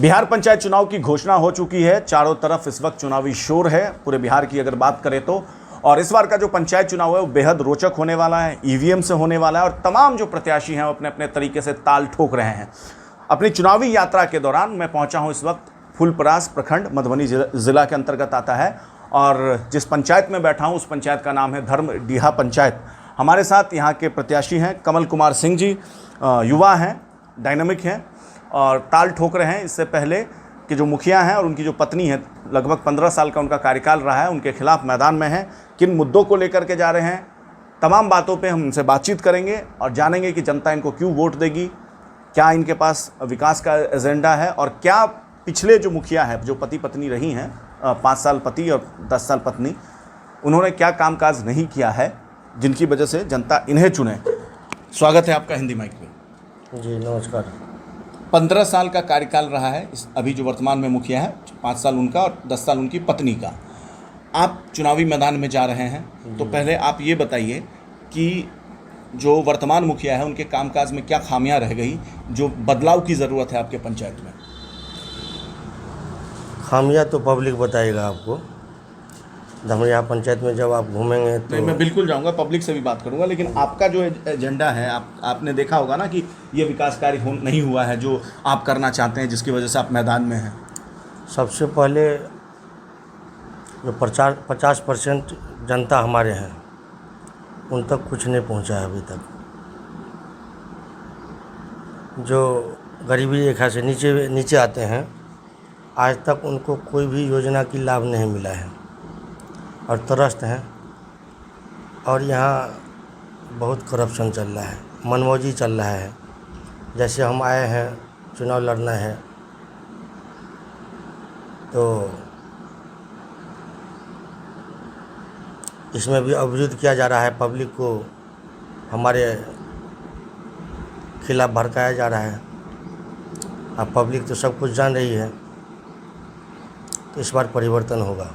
बिहार पंचायत चुनाव की घोषणा हो चुकी है। चारों तरफ इस वक्त चुनावी शोर है पूरे बिहार की अगर बात करें तो। और इस बार का जो पंचायत चुनाव है वो बेहद रोचक होने वाला है, ईवीएम से होने वाला है और तमाम जो प्रत्याशी हैं वो अपने अपने तरीके से ताल ठोक रहे हैं। अपनी चुनावी यात्रा के दौरान मैं पहुंचा हूं इस वक्त फूलपरास प्रखंड मधुबनी जिला के अंतर्गत आता है और जिस पंचायत में बैठा हूं उस पंचायत का नाम है धर्मडीहा पंचायत। हमारे साथ यहाँ के प्रत्याशी हैं कमल कुमार सिंह जी, युवा हैं, डायनामिक हैं और ताल ठोक रहे हैं। इससे पहले कि जो मुखिया हैं और उनकी जो पत्नी है, लगभग 15 साल का उनका कार्यकाल रहा है, उनके खिलाफ मैदान में हैं। किन मुद्दों को लेकर के जा रहे हैं, तमाम बातों पे हम उनसे बातचीत करेंगे और जानेंगे कि जनता इनको क्यों वोट देगी, क्या इनके पास विकास का एजेंडा है और क्या पिछले जो मुखिया है, जो पति पत्नी रही हैं, 5 साल पति और 10 साल पत्नी, उन्होंने क्या कामकाज नहीं किया है जिनकी वजह से जनता इन्हें चुने। स्वागत है आपका हिंदी माइक में। जी नमस्कार। 15 साल का कार्यकाल रहा है अभी जो वर्तमान में मुखिया है, 5 साल उनका और 10 साल उनकी पत्नी का। आप चुनावी मैदान में जा रहे हैं तो पहले आप ये बताइए कि जो वर्तमान मुखिया है उनके कामकाज में क्या खामियां रह गई जो बदलाव की ज़रूरत है आपके पंचायत में? खामियां तो पब्लिक बताएगा आपको। धर्मडीहा पंचायत में जब आप घूमेंगे तो नहीं, मैं बिल्कुल जाऊंगा, पब्लिक से भी बात करूंगा, लेकिन आपका जो एजेंडा है, आपने देखा होगा ना कि ये विकास कार्य नहीं हुआ है जो आप करना चाहते हैं, जिसकी वजह से आप मैदान में हैं। सबसे पहले जो 50% जनता हमारे हैं उन तक कुछ नहीं पहुंचा है अभी तक। जो गरीबी रेखा से नीचे आते हैं, आज तक उनको कोई भी योजना की लाभ नहीं मिला है और त्रस्त हैं। और यहाँ बहुत करप्शन चल रहा है, मनमौजी चल रहा है। जैसे हम आए हैं, चुनाव लड़ना है तो इसमें भी अवरुद्ध किया जा रहा है, पब्लिक को हमारे खिलाफ भड़काया जा रहा है। अब पब्लिक तो सब कुछ जान रही है, तो इस बार परिवर्तन होगा।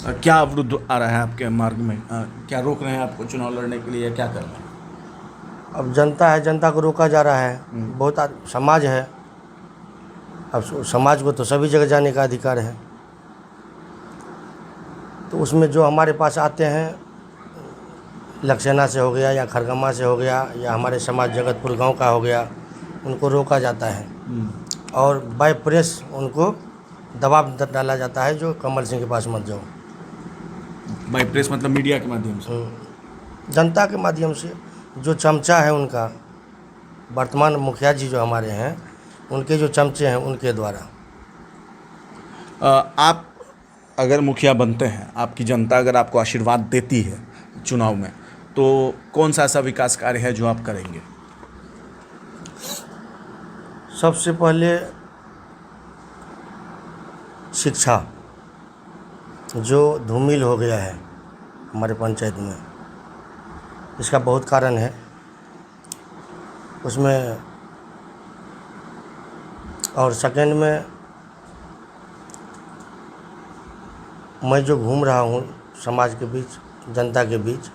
क्या अवरुद्ध आ रहा है आपके मार्ग में? क्या रोक रहे हैं आपको चुनाव लड़ने के लिए, क्या कर रहे हैं? अब जनता है, जनता को रोका जा रहा है। बहुत समाज है, अब समाज को तो सभी जगह जाने का अधिकार है। तो उसमें जो हमारे पास आते हैं, लक्सेना से हो गया या खरगमा से हो गया या हमारे समाज जगतपुर गांव का हो गया, उनको रोका जाता है और बाय प्रेस उनको दबाव डाला जाता है जो कमल सिंह के पास मत जाओ। बाय प्रेस मतलब मीडिया के माध्यम से, जनता के माध्यम से। जो चमचा है उनका, वर्तमान मुखिया जी जो हमारे हैं, उनके जो चमचे हैं उनके द्वारा। आप अगर मुखिया बनते हैं, आपकी जनता अगर आपको आशीर्वाद देती है चुनाव में, तो कौन सा ऐसा विकास कार्य है जो आप करेंगे? सबसे पहले शिक्षा, जो धूमिल हो गया है हमारे पंचायत में, इसका बहुत कारण है। उसमें और सेकंड में मैं जो घूम रहा हूँ समाज के बीच, जनता के बीच,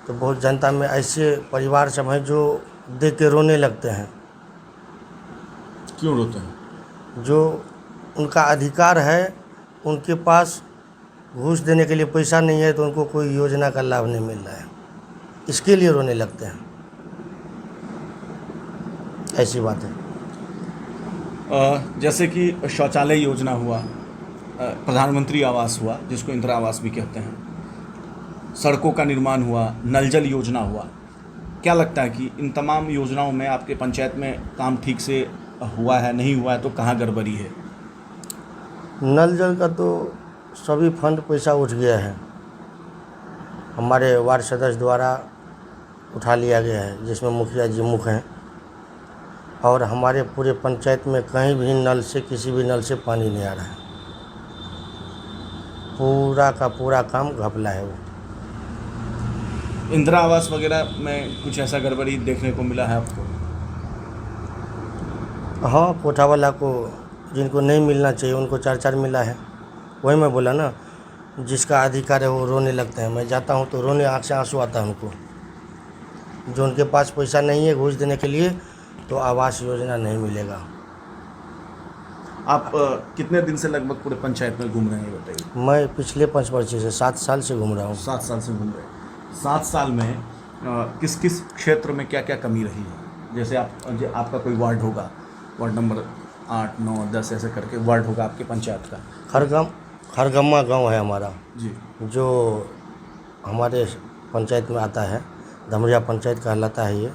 तो बहुत जनता में ऐसे परिवार सब हैं जो देख के रोने लगते हैं। क्यों रोते हैं? जो उनका अधिकार है, उनके पास घूस देने के लिए पैसा नहीं है तो उनको कोई योजना का लाभ नहीं मिल रहा है, इसके लिए रोने लगते हैं। ऐसी बात है। जैसे कि शौचालय योजना हुआ, प्रधानमंत्री आवास हुआ जिसको इंदिरा आवास भी कहते हैं, सड़कों का निर्माण हुआ, नल जल योजना हुआ, क्या लगता है कि इन तमाम योजनाओं में आपके पंचायत में काम ठीक से हुआ है, नहीं हुआ है तो कहाँ गड़बड़ी है? नल जल का तो सभी फंड पैसा उठ गया है, हमारे वार्ड सदस्य द्वारा उठा लिया गया है, जिसमें मुखिया जी मुख हैं। और हमारे पूरे पंचायत में कहीं भी नल से, किसी भी नल से पानी नहीं आ रहा है। पूरा का पूरा काम घपला है वो। इंदिरा आवास वगैरह में कुछ ऐसा गड़बड़ी देखने को मिला है आपको? हाँ, कोठा वाला को जिनको नहीं मिलना चाहिए उनको 4-4 मिला है। वही मैं बोला ना, जिसका अधिकार है वो रोने लगते हैं। मैं जाता हूँ तो रोने, आँख से आंसू आता है उनको। जो उनके पास पैसा नहीं है घूस देने के लिए, तो आवास योजना नहीं मिलेगा। आप कितने दिन से लगभग पूरे पंचायत में घूम रहे हैं, ये बताइए। मैं पिछले 5 वर्ष से 7 साल से घूम रहा हूँ। 7 साल से घूम रहे हैं। 7 साल में किस किस क्षेत्र में क्या क्या कमी रही है? जैसे आपका कोई वार्ड होगा, वार्ड नंबर 8, 9, 10 ऐसे करके वार्ड होगा आपके पंचायत का। खरगम्मा गांव है हमारा, जी, जो हमारे पंचायत में आता है, धमरिया पंचायत कहलाता है ये।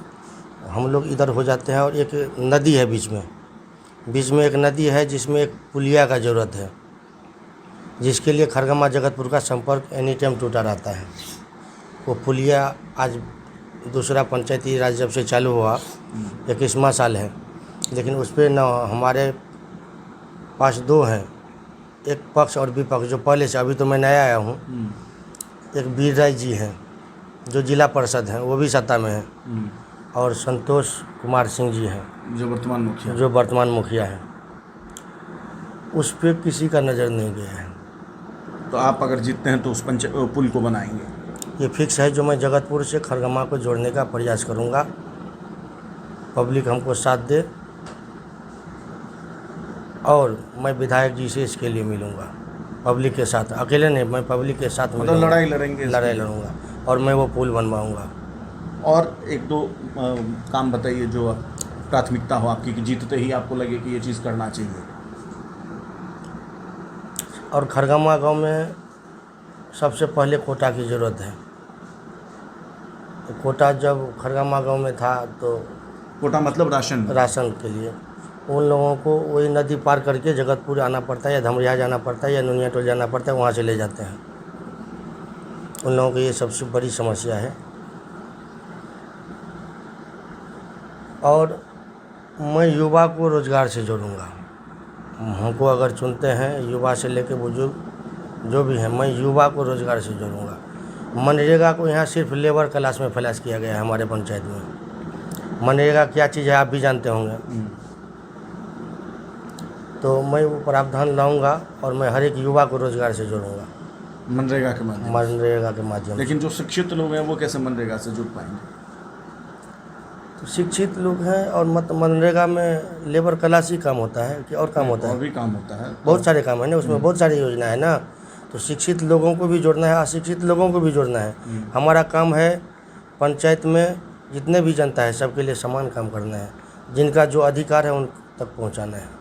हम लोग इधर हो जाते हैं और एक नदी है बीच में एक नदी है जिसमें एक पुलिया का ज़रूरत है, जिसके लिए खरगम्मा जगतपुर का संपर्क एनी टाइम टूटा रहता है। वो पुलिया आज दूसरा पंचायती राज जब से चालू हुआ 21वां साल है, लेकिन उस पर न हमारे पास 2 हैं, एक पक्ष और विपक्ष। जो पहले से, अभी तो मैं नया आया हूँ, एक वीर राय जी हैं जो जिला परिषद हैं, वो भी सत्ता में हैं, और संतोष कुमार सिंह जी हैं जो वर्तमान मुखिया हैं। उस पर किसी का नज़र नहीं गया है। तो आप अगर जीतते हैं तो उस पुल को बनाएंगे? ये फिक्स है, जो मैं जगतपुर से खरगम्मा को जोड़ने का प्रयास करूँगा। पब्लिक हमको साथ दे और मैं विधायक जी से इसके लिए मिलूँगा, पब्लिक के साथ, अकेले नहीं, मैं पब्लिक के साथ मतलब लड़ाई लड़ूँगा और मैं वो पुल बनवाऊँगा। और 1-2 काम बताइए जो प्राथमिकता हो आपकी, कि जीतते ही आपको लगे कि ये चीज़ करना चाहिए। और खरगम्मा गांव में सबसे पहले कोटा की ज़रूरत है। तो कोटा जब खरगम्मा गांव में था तो कोटा मतलब राशन के लिए उन लोगों को वही नदी पार करके जगतपुर आना पड़ता है, या धमरिया जाना पड़ता है, या नुनियाटोल जाना पड़ता है, वहाँ से ले जाते हैं। उन लोगों की ये सबसे बड़ी समस्या है। और मैं युवा को रोज़गार से जोड़ूंगा। हमको अगर चुनते हैं, युवा से लेकर बुजुर्ग जो भी हैं, मैं युवा को रोज़गार से जोड़ूंगा। मनरेगा को यहाँ सिर्फ लेबर क्लास में फ्लैश किया गया है हमारे पंचायत में। मनरेगा क्या चीज़ है आप भी जानते होंगे। तो मैं वो प्रावधान लाऊंगा और मैं हर एक युवा को रोज़गार से जोड़ूंगा मनरेगा के माध्यम। लेकिन जो शिक्षित लोग हैं वो कैसे मनरेगा से जुड़ पाएंगे? तो शिक्षित लोग हैं और मनरेगा में लेबर क्लास ही काम होता है कि और काम होता है? और भी काम होता है, बहुत सारे काम है ना उसमें, बहुत सारी योजना है ना। तो शिक्षित लोगों को भी जोड़ना है, अशिक्षित लोगों को भी जोड़ना है। हमारा काम है पंचायत में जितने भी जनता है सबके लिए समान काम करना है, जिनका जो अधिकार है उन तक पहुंचाना है।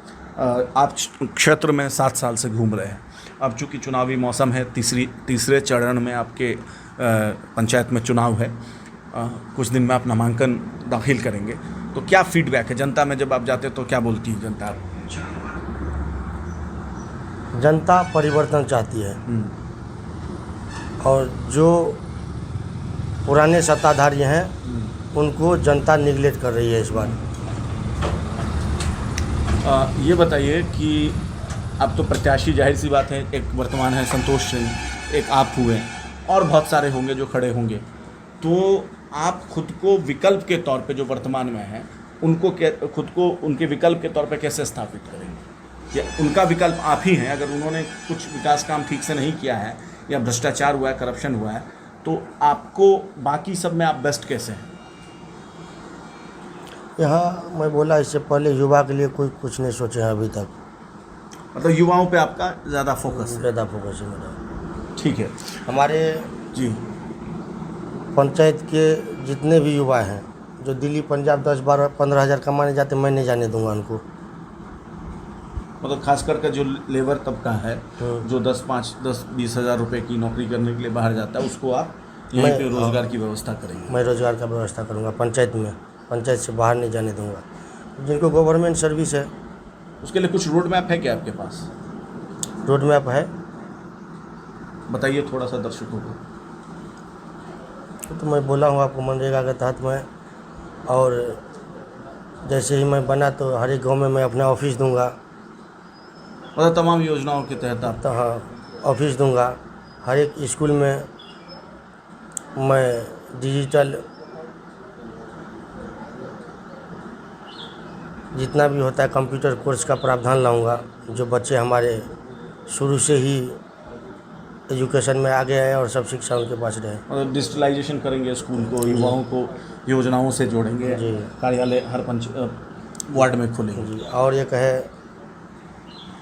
आप क्षेत्र में 7 साल से घूम रहे हैं। अब चूँकि चुनावी मौसम है, तीसरे चरण में आपके पंचायत में चुनाव है, कुछ दिन में आप नामांकन दाखिल करेंगे, तो क्या फीडबैक है जनता में? जब आप जाते हैं तो क्या बोलती है जनता? जनता परिवर्तन चाहती है और जो पुराने सत्ताधारी हैं उनको जनता निगलेक्ट कर रही है इस बार। ये बताइए कि अब तो प्रत्याशी जाहिर सी बात है, एक वर्तमान है संतोष सिंह, एक आप हुए, और बहुत सारे होंगे जो खड़े होंगे। तो आप खुद को विकल्प के तौर पे जो वर्तमान में हैं उनको खुद को उनके विकल्प के तौर पे कैसे स्थापित करेंगे? या उनका विकल्प आप ही हैं? अगर उन्होंने कुछ विकास काम ठीक से नहीं किया है या भ्रष्टाचार हुआ है, करप्शन हुआ है, तो आपको बाकी सब में आप बेस्ट कैसे हैं? यहाँ मैं बोला इससे पहले, युवा के लिए कोई कुछ नहीं सोचे हैं अभी तक। मतलब युवाओं पे आपका ज़्यादा फोकस है? ज़्यादा फोकस है मेरा। ठीक है। हमारे जी, पंचायत के जितने भी युवा हैं जो दिल्ली पंजाब 10-12-15 हज़ार कमाने जाते, मैं नहीं जाने दूंगा उनको। मतलब खास करके जो लेबर तबका है जो 10-20 हज़ार रुपये की नौकरी करने के लिए बाहर जाता है, उसको आप यहीं पे रोज़गार की व्यवस्था करेंगे? मैं रोज़गार का व्यवस्था करूँगा पंचायत में, पंचायत से बाहर नहीं जाने दूंगा। जिनको गवर्नमेंट सर्विस है उसके लिए कुछ रोड मैप है क्या आपके पास? रोड मैप है, बताइए थोड़ा सा दर्शकों को। तो मैं बोला हूँ आपको, मनरेगा के तहत मैं, और जैसे ही मैं बना तो हर एक गाँव में मैं अपना ऑफिस दूंगा। मतलब तमाम योजनाओं के तहत आप? तो हाँ, ऑफिस दूंगा। हर एक स्कूल में मैं डिजिटल जितना भी होता है कंप्यूटर कोर्स का प्रावधान लाऊंगा, जो बच्चे हमारे शुरू से ही एजुकेशन में आगे आए और सब शिक्षा उनके पास रहे। मतलब डिजिटलाइजेशन करेंगे स्कूल को, युवाओं को योजनाओं से जोड़ेंगे, कार्यालय हर वार्ड में खोलेंगे। जी। और एक है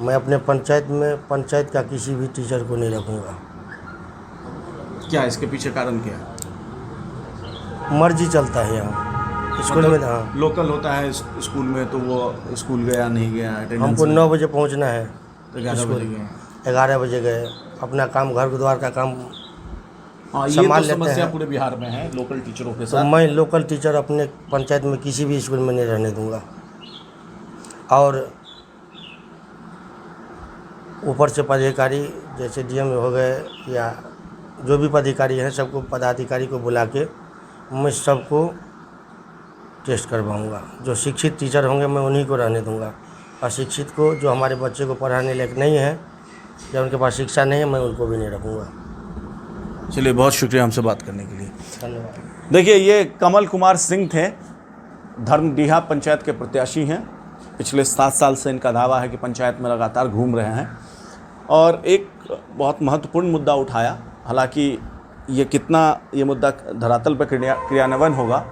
मैं अपने पंचायत का किसी भी टीचर को नहीं रखूँगा। क्या इसके पीछे कारण क्या है? मर्जी चलता है यहाँ स्कूल में। हाँ, लोकल होता है स्कूल में, तो वो स्कूल गया नहीं गया, अटेंडेंस हमको 9 बजे पहुँचना है, तो 11 बजे गए। 11 बजे गए, अपना काम घर द्वार का काम हाँ, ये संभाल तो लेते समस्या हैं। पूरे बिहार में है लोकल टीचरों के तो साथ। मैं लोकल टीचर अपने पंचायत में किसी भी स्कूल में नहीं रहने दूंगा। और ऊपर से पदाधिकारी जैसे डीएम हो गए या जो भी पदाधिकारी हैं, सबको पदाधिकारी को बुला के मैं सबको टेस्ट करवाऊंगा। जो शिक्षित टीचर होंगे मैं उन्हीं को रहने दूंगा। अशिक्षित को, जो हमारे बच्चे को पढ़ाने लायक नहीं है या उनके पास शिक्षा नहीं है, मैं उनको भी नहीं रखूँगा। चलिए, बहुत शुक्रिया हमसे बात करने के लिए। धन्यवाद। देखिए, ये कमल कुमार सिंह थे, धर्मडीहा पंचायत के प्रत्याशी हैं। पिछले 7 साल से इनका दावा है कि पंचायत में लगातार घूम रहे हैं और एक बहुत महत्वपूर्ण मुद्दा उठाया। हालांकि ये कितना ये मुद्दा धरातल पर क्रियान्वयन होगा,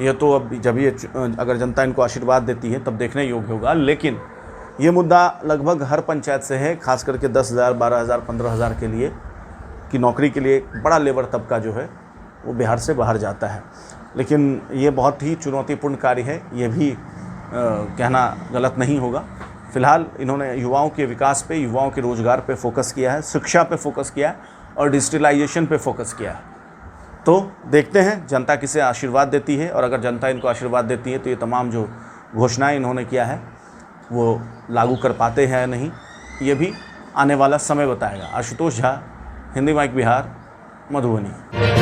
ये तो अब जब ये अगर जनता इनको आशीर्वाद देती है तब देखने योग्य होगा। लेकिन ये मुद्दा लगभग हर पंचायत से है, खास करके 10,000, 12,000, 15,000 के लिए की नौकरी के लिए एक बड़ा लेबर तबका जो है वो बिहार से बाहर जाता है। लेकिन ये बहुत ही चुनौतीपूर्ण कार्य है, ये भी कहना गलत नहीं होगा। फ़िलहाल इन्होंने युवाओं के विकास पे, युवाओं के रोज़गार पे फोकस किया है, शिक्षा पे फोकस किया है और डिजिटलाइजेशन पे फोकस किया है। तो देखते हैं जनता किसे आशीर्वाद देती है, और अगर जनता इनको आशीर्वाद देती है तो ये तमाम जो घोषणाएं इन्होंने किया है वो लागू कर पाते हैं या नहीं, ये भी आने वाला समय बताएगा। आशुतोष झा, हिंदी माइक बिहार, मधुबनी।